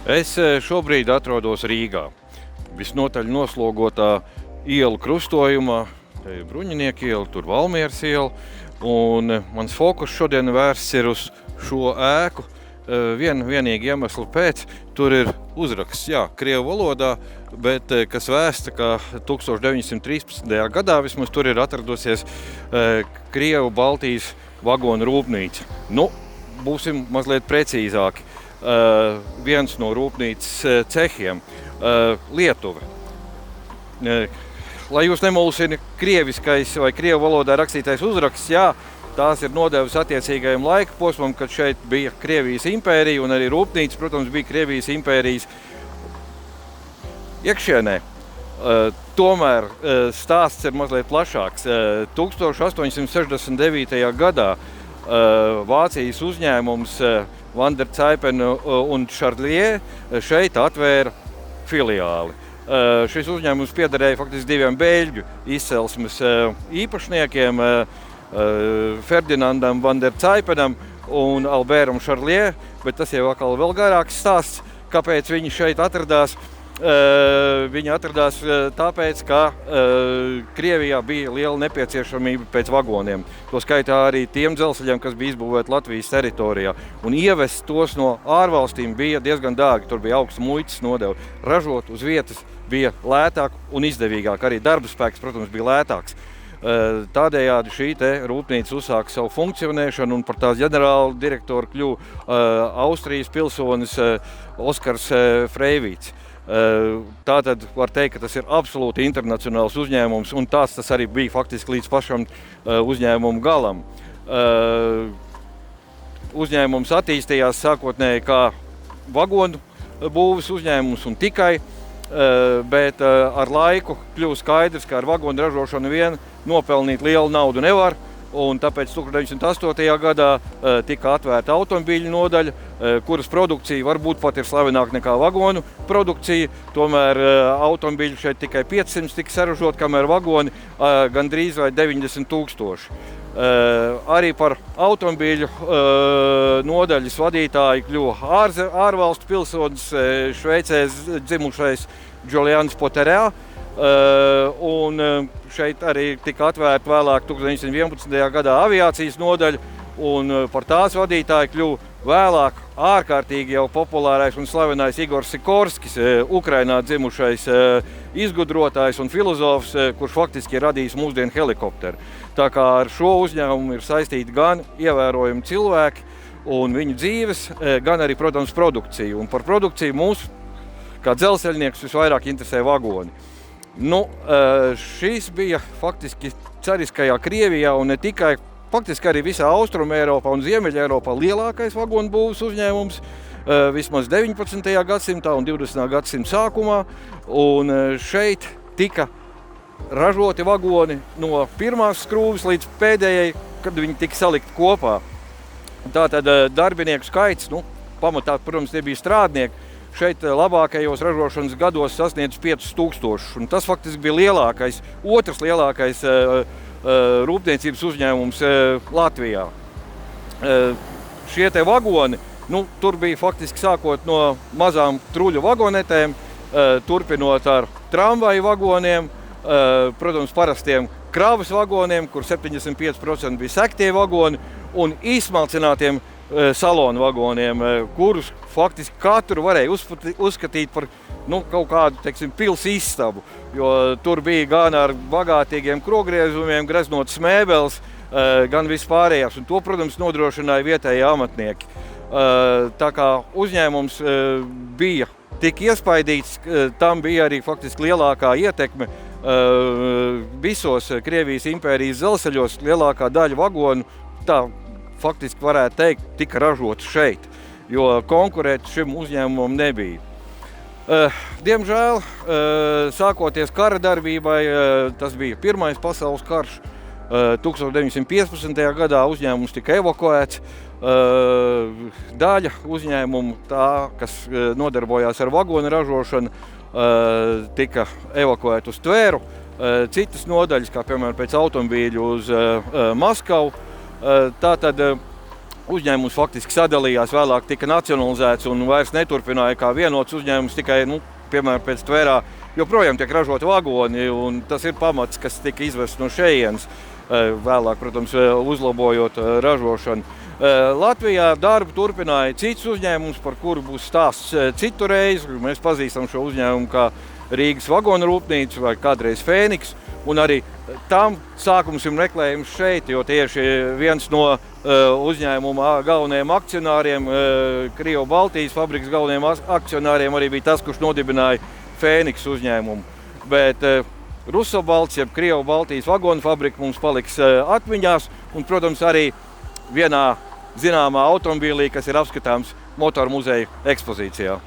Es šobrīd atrodos Rīgā, visnotaļ noslogotā ielu krustojumā, te ir Bruņinieku iela, tur Valmieras iela, un mans fokus šodien vērsts ir uz šo ēku. Vienīgi iemeslu pēc, tur ir uzraksts, krievu valodā, bet kas vēsta, ka 1913. gadā vismaz tur ir atradusies Krievu Baltijas vagonu rūpnīca. Būsim mazliet precīzāki. Viens no rūpnīcas cehiem, Lietuva. Lai jūs nemulsina krieviskais vai krievu valodā rakstītais uzraksts, tās ir nodevas attiecīgajam laika posmam, kad šeit bija Krievijas impērija un arī rūpnīca, protams, bija Krievijas impērijas iekšienē. Tomēr stāsts ir mazliet plašāks. 1869. gadā Vācijas uzņēmums Van der Zaipen un Charlier šeit atvēra filiāli. Šis uzņēmums piederēja faktiski diviem beļģu izcelsmes īpašniekiem, Ferdinandam Van der Zaipenam un Albertam Charlier, bet tas jau atkal vēl garāks stāsts, kāpēc viņi šeit atradās. Viņi atradās tāpēc, ka Krievijā bija liela nepieciešamība pēc vagoniem. To skaitā arī tiem dzelzceļiem, kas bija izbūvēti Latvijas teritorijā. Un ievest tos no ārvalstīm bija diezgan dārgi. Tur bija augsts muitas nodeva. Ražot uz vietas bija lētāk un izdevīgāk. Arī darba spēks, protams, bija lētāks. Tādējādi šī rūpnīca uzsāka savu funkcionēšanu un par tās ģenerāla direktoru kļuva Austrijas pilsonis Oskars Freivīts. Tātad var teikt, ka tas ir absolūti internacionāls uzņēmums, un tas arī bija faktiski līdz pašam uzņēmumu galam. Uzņēmums attīstījās sākotnēji kā vagonu būves uzņēmums un tikai, bet ar laiku kļuva skaidrs, ka ar vagonu ražošanu vien nopelnīt lielu naudu nevar. Un tāpēc 1908. gadā tika atvērta automobīļu nodaļa, kuras produkcija varbūt pat ir slavenāka nekā vagonu produkcija. Tomēr automobīļu šeit tikai 500 tika saražot, kamēr vagoni gandrīz vai 90 000. Arī par automobīļu nodaļas vadītāju kļuva ārvalstu pilsonis, Šveicē dzimušais Julians Poterē. Un šeit arī tika atvērta vēlāk 1911. gadā aviācijas nodaļa, un par tās vadītāju kļuva vēlāk ārkārtīgi jau populārais un slavenais Igors Sikorskis, Ukrainā dzimušais izgudrotājs un filozofs, kurš faktiski ir radījis mūsdienu helikopteru. Tā kā ar šo uzņēmumu ir saistīti gan ievērojami cilvēki un viņu dzīves, gan arī, protams, produkcija. Un par produkciju mūs, kā dzelzceļnieks, visvairāk interesē vagoni. Šis bija faktiski cariskajā Krievijā un ne tikai, faktiski arī visā Austrumu Eiropā un Ziemeļa Eiropā lielākais vagonu būves uzņēmums vismaz 19. gadsimtā un 20. gadsimta sākumā. Un šeit tika ražoti vagoni no pirmās skrūves līdz pēdējai, kad viņi tika salikti kopā. Tātad darbinieku skaits, pamatā, protams, tie bija strādnieki. Šeit labākajos ražošanas gados sasniedz 5000, un tas faktiski bija otrs lielākais rūpniecības uzņēmums Latvijā. Šie vagoni, tur bija faktiski sākot no mazām truļu vagonetēm, turpinot ar tramvaju vagoniem, protams, parastiem kravas vagoniem, kur 75% bija sektie vagoni, un izsmalcinātiem salonu vagoniem, kurus faktiski katru varēja uzskatīt par kaut kādu, pils istabu, jo tur bija gan ar bagātīgiem krogriezumiem, greznotas mēbeles, gan vispārējās, un to, protams, nodrošināja vietējie amatnieki. Tā kā uzņēmums bija tik iespaidīts, tam bija arī faktiski lielākā ietekme visos Krievijas impērijas dzelzceļos, lielākā daļa vagonu, faktiski varētu teikt, tika ražots šeit, jo konkurēt šim uzņēmumam nebija. Diemžēl, sākoties kara darbībai, tas bija Pirmais pasaules karš, 1915. gadā uzņēmums tika evakuēts. Daļa uzņēmumu, kas nodarbojās ar vagonu ražošanu, tika evakuēta uz Tvēru. Citas nodaļas, kā piemēram pēc automobīļu uz Maskavu. Tātad uzņēmums faktiski sadalījās, vēlāk tika nacionalizēts un vairs neturpināja kā vienots uzņēmums, tikai, piemēram, pēc Tvērā joprojām tiek ražot vagoni, un tas ir pamats, kas tika izvests no šejienes, vēlāk, protams, uzlabojot ražošanu. Latvijā darbu turpināja cits uzņēmums, par kuru būs stāsts citu reizi. Mēs pazīstam šo uzņēmumu kā Rīgas vagonu rūpnīcu vai kādreiz Fēniks, un arī tam sākums ir meklējums šeit, jo tieši viens no uzņēmuma galvenajiem akcionāriem, Krievu-Baltijas fabrikas galvenajiem akcionāriem arī bija tas, kurš nodibināja Fēniks uzņēmumu. Bet Rusobalts, jeb Krievu-Baltijas vagonu fabrika mums paliks atmiņās, un, protams, arī vienā zināmā automobīlī, kas ir apskatāms Motoru muzeja ekspozīcijā.